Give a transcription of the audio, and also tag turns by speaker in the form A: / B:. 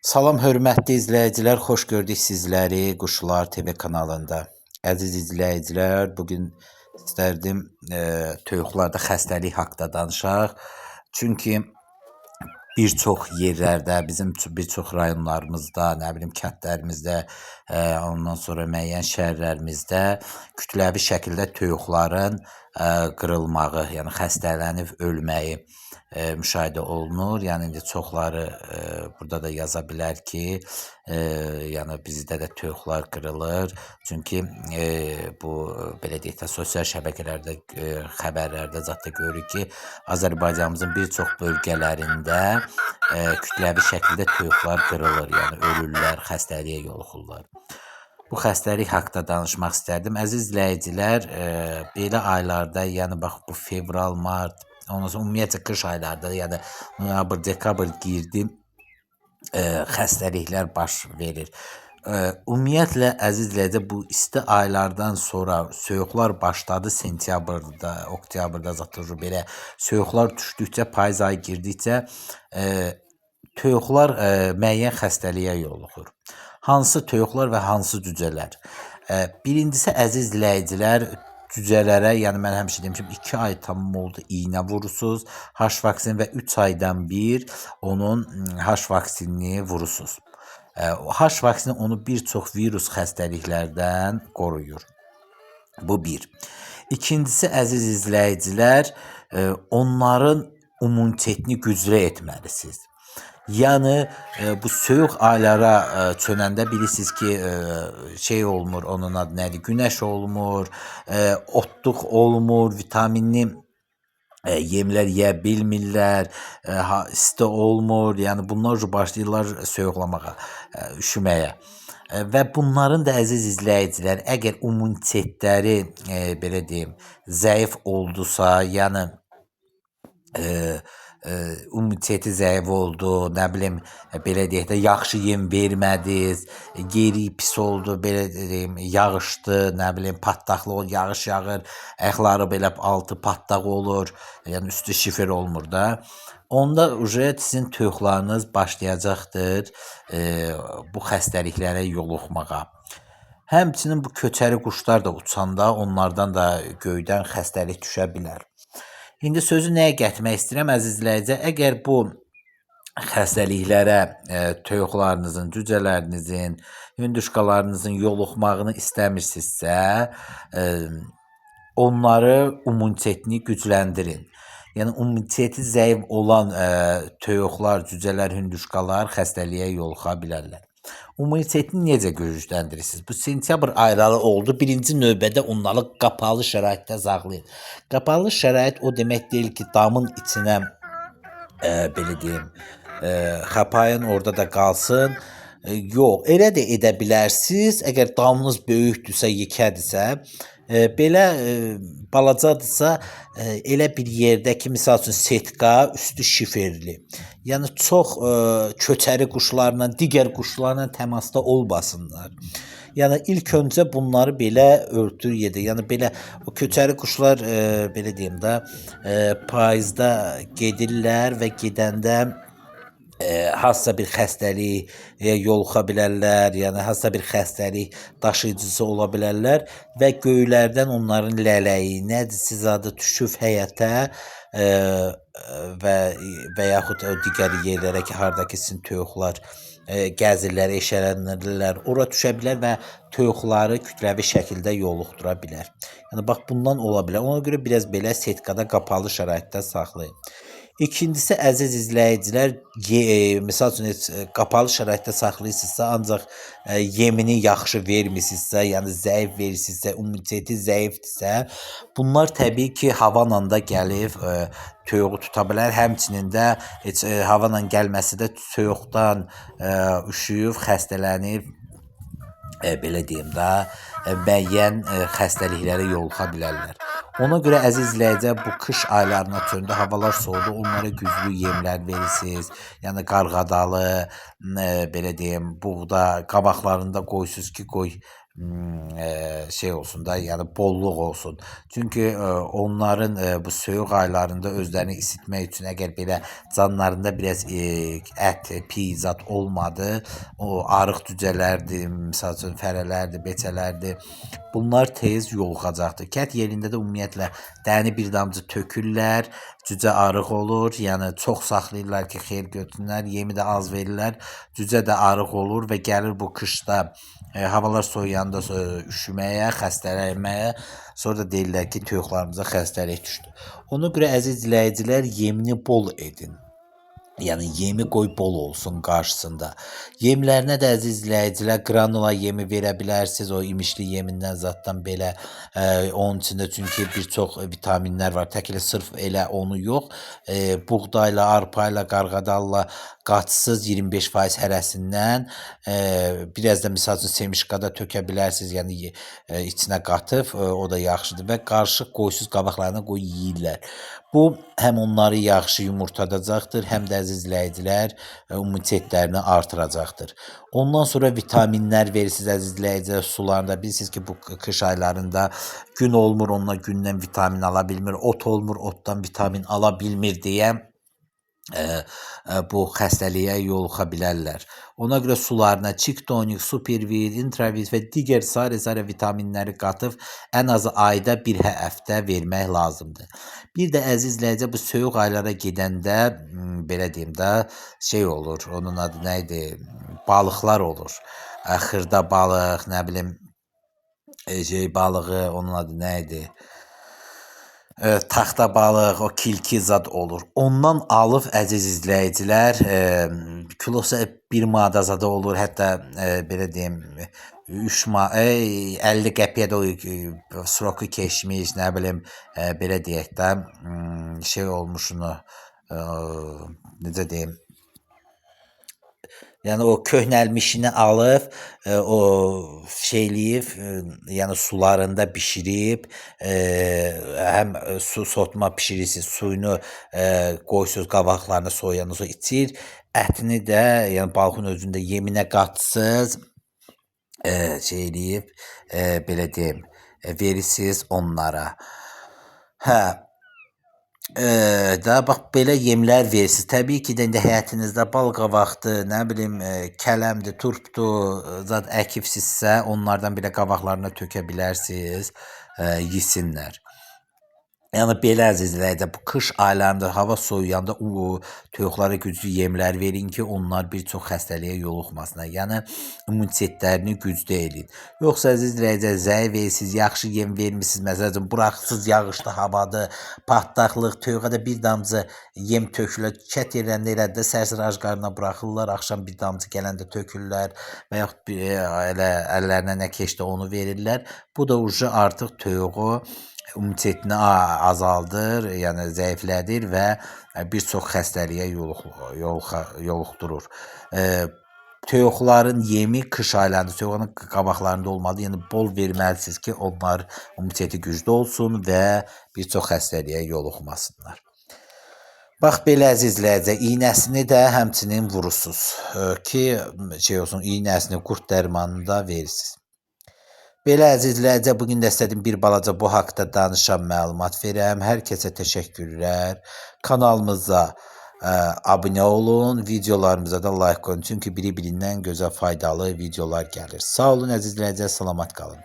A: Salam hörmətli izləyicilər, xoş gördük sizləri Quşlar TV kanalında. Əziz izləyicilər, bugün istərdim toyuqlarda xəstəlik haqqında danışaq. Çünki bir çox yerlərdə, bizim bir çox rayonlarımızda, nə bilim kəndlərimizdə, ondan sonra müəyyən şəhərlərimizdə kütləvi şəkildə toyuqların qırılmağı, yəni xəstələnib ölməyi müşahidə olunur. Yəni indi çoxları burada da yaza bilər ki, yəni bizdə də toyuqlar qırılır. Çünki bu belə deyək də sosial şəbəkələrdə xəbərlərdə zətdə görürük ki, Azərbaycanımızın bir çox bölgələrində kütləvi şəkildə toyuqlar qırılır, yəni ölürlər, xəstəliyə yoluxurlar. Bu xəstəlik haqqında danışmaq istərdim. Əziz izləyicilər, belə aylarda, yəni bax bu fevral, mart, ondan sonra ümumiyyətlə qış aylarda, yəni noyabr, dekabr girdi, xəstəliklər baş verir. Ümumiyyətlə əziz izləyicilər, bu isti aylardan sonra soyuqlar başladı sentyabrda, oktyabrda zatır belə soyuqlar düşdükcə, payız ayı girdikcə toyuqlar müəyyən xəstəliyə yoluxur. Hansı toyuqlar və hansı cücələr? Birincisi əziz izləyicilər, cücələrə, yəni mən həmişə demişim, 2 ay tamam oldu iynə vurursunuz, H vaksini və 3 aydan bir onun H vaksinini vurursunuz. H vaksini onu bir çox virus xəstəliklərdən qoruyur. Bu bir. İkincisi əziz izləyicilər, onların immunitetini güclü etməlisiniz. Yəni bu soyuq aylara çönəndə bilirsiniz ki, şey olmur, onun adı nədir? Günəş olmur, otluq olmur, vitaminli yemlər yeyə bilmirlər, isti olmur. Yəni bunlar başlayırlar soyuqlamağa, üşüməyə. Və bunların da əziz izləyicilər, əgər immunitetləri belə deyim, zəif oldusa, yəni immuniteti zəif oldu, nə bilim, belə deyək də, yaxşı yem vermədiniz, yeri pis oldu, belə deyim, yağışdı, nə bilim, patlaqlı olur, yağış yağır, ayaqları belə altı patlaq olur, yəni üstü şifer olmur da. Onda sizin toyuqlarınız başlayacaqdır bu xəstəliklərə yoluxmağa. Həmçinin bu köçəri quşlar da uçanda onlardan da göydən xəstəlik düşə bilər. İndi sözü nəyə gətirmək istəyirəm əziz izləyicilər? Əgər bu xəstəliklərə toyuqlarınızın, cücələrinizin, hündüşkalarınızın yoluxmağını istəmirsinizsə, onları immunitetini gücləndirin. Yəni immuniteti zəif olan toyuqlar, cücələr, hündüşkalar xəstəliyə yoluxa bilərlər. İmmunitetini necə gücləndirirsiniz? Bu sentyabr ayları oldu. Birinci növbədə onları qapalı şəraitdə saxlayın. Qapalı şərait o demək deyil ki, damın içinə belə deyim, xapayın orada da qalsın. Yox, elə də edə bilərsiniz. Əgər damınız böyükdürsə, yekədirsə, belə balacadırsa, elə bir yerdə ki, misal üçün setka, üstü şiferli. Yəni çox köçəri quşlarla, digər quşlarla təmasda olmasınlar. Yəni ilk öncə bunları belə örtür yedir. Yəni belə o köçəri quşlar belə deyim də, payızda gedirlər və gedəndə hansısa bir xəstəliyə yoluxa bilərlər, yəni hansısa bir xəstəlik daşıyıcısı ola bilərlər və göylərdən onların lələyi, nədirsə zadı düşüb həyətə və yaxud o digər yerlərə ki, hardakı sizin toyuqlar gəzirlər, eşələnirlər, ora düşə bilər və toyuqları kütləvi şəkildə yoluxdura bilər. Yəni bax bundan ola bilər. Ona görə biraz belə setkada qapalı şəraitdə saxlayın. İkincisi əziz izləyicilər, misal üçün qapalı şəraitdə saxlayırsınızsa, ancaq yemini yaxşı vermirsinizsə, yəni zəif verirsinizsə, immuniteti zəifdirsə, bunlar təbii ki, havanla da gəlib toyuğu tuta bilər. Həmçinin də heç havanla gəlməsi də soyuqdan üşüyüb, xəstələnib, belə deyim də, müəyyən xəstəliklərə yoluxa bilərlər. Ona görə əziz izləyicilər, bu qış aylarına çöndü, havalar soğudu, onlara güclü yemlər verirsiniz. Yəni qarğadalı, belə deyim, buğda qabaqlarında qoysunuz ki, qoy şey olsun da, yəni bolluq olsun. Çünki onların bu soyuq aylarında özlərini isitmək üçün əgər belə canlarında biraz ət, piy zat olmadı, o arıq cücələrdir, misal üçün fərələrdir, beçələrdir. Bunlar tez yoluxacaqdır. Kət yerində də ümumiyyətlə dəni bir damcı tökürlər, cücə arıq olur, yəni çox saxlayırlar ki, xeyir götürsünlər, yemi də az verirlər, cücə də arıq olur və gəlir bu qışda havalar soyuyanda üşüməyə, xəstələnməyə, sonra da deyirlər ki, toyuqlarımıza xəstəlik düşdü. Ona görə əziz izləyicilər, yemini bol edin. Yəni yemi qoy bol olsun qarşısında. Yemlərinə də əziz izləyicilər qranula yemi verə bilərsiniz. O imişli yemindən zatdan belə onun içində çünki bir çox vitaminlər var. Təkcə sırf elə onu yox, buğdayla, arpayla, qarğadalla qatsız 25% hərəsindən biraz da misal üçün semişkada tökə bilərsiniz. Yəni içinə qatıb o da yaxşıdır və qarışıq qoysuz qabaqlarına qoy yeyirlər. Bu həm onları yaxşı yumurtadacaqdır, həm də əziz izləyicilər immunitetlərini artıracaqdır. Ondan sonra vitaminlər verirsiniz əziz izləyicilər sularında. Bilirsiniz ki, bu kış aylarında gün olmur, onunla gündən vitamin ala bilmir, ot olmur, otdan vitamin ala bilmir deyə bu xəstəliyə yoluxa bilərlər. Ona görə sularına çiktonik, supervid, intravid və digər sairə vitaminləri qatıb ən azı ayda bir həftə vermək lazımdır. Bir də əziz izləyicilər, bu soyuq aylara gedəndə belə deyim də şey olur, onun adı nə idi? Balıqlar olur. Xırda balıq, nə bilim şey balığı, onun adı nə idi? Taxta balıq, o kilki zad olur. Ondan alıb əziz izləyicilər, kilosu 1 manata zada olur, hətta belə deyim 50 qəpiyə də o sroku keçmiş, nə bilim belə deyək də şey olmuşunu necə deyim, yəni o köhnəlmişini alıb, o şeyləyib, yəni sularında bişirib, həm su soğutma bişirirsiniz, suyunu qoyursunuz qabaqlarına soyuyandan sonra içir, ətini də, yəni balığın özündə yeminə qatsız, şeyləyib, belə deyim, verirsiniz onlara. Da bax belə yemlər versiniz. Təbii ki də indi həyətinizdə bal qavaqdır, nə bilim kələmdir, turpdur, zat əkibsinizsə onlardan belə qabaqlarına tökə bilərsiniz, yesinlər. Yəni belə əziz izləyicilər, bu qış aylarında hava soyuyanda toyuqlara güclü yemlər verin ki, onlar bir çox xəstəliyə yoluxmasınlar. Yəni immunitetlərini güclü eləyin. Yoxsa əziz izləyicilər, zəif verirsiniz, yaxşı yem vermirsiniz, məsələn, buraxsız yağışlı havadır, patlaqlıq, toyuğa da bir damcı yem tökürlər. Kət yerlərində elədir, sərsər ac qarnına buraxırlar, axşam bir damcı gələndə tökürlər və yaxud elə əllərinə nə keçdi onu verirlər. Bu da artıq toyuğu immunitetini azaldır, yəni zəiflədir və bir çox xəstəliyə yoluxdurur. Toyuqların yemi qış aylarında toyuğun qabaqlarında olmalı, yəni bol verməlisiniz ki, onlar immuniteti güclü olsun və bir çox xəstəliyə yoluxmasınlar. Bax belə əziz izləyicilər, iynəsini də həmçinin vurursunuz ki, şey olsun, iynəsini, qurd dərmanını da verirsiniz. Belə əziz izləyicilər, bugün də istədim bir balaca bu haqda danışam, məlumat verəm. Hər kəsə təşəkkürlər. Kanalımıza abunə olun, videolarımıza da like qoyun. Çünki biri-birindən gözəl faydalı videolar gəlir. Sağ olun əziz izləyicilər, salamat qalın.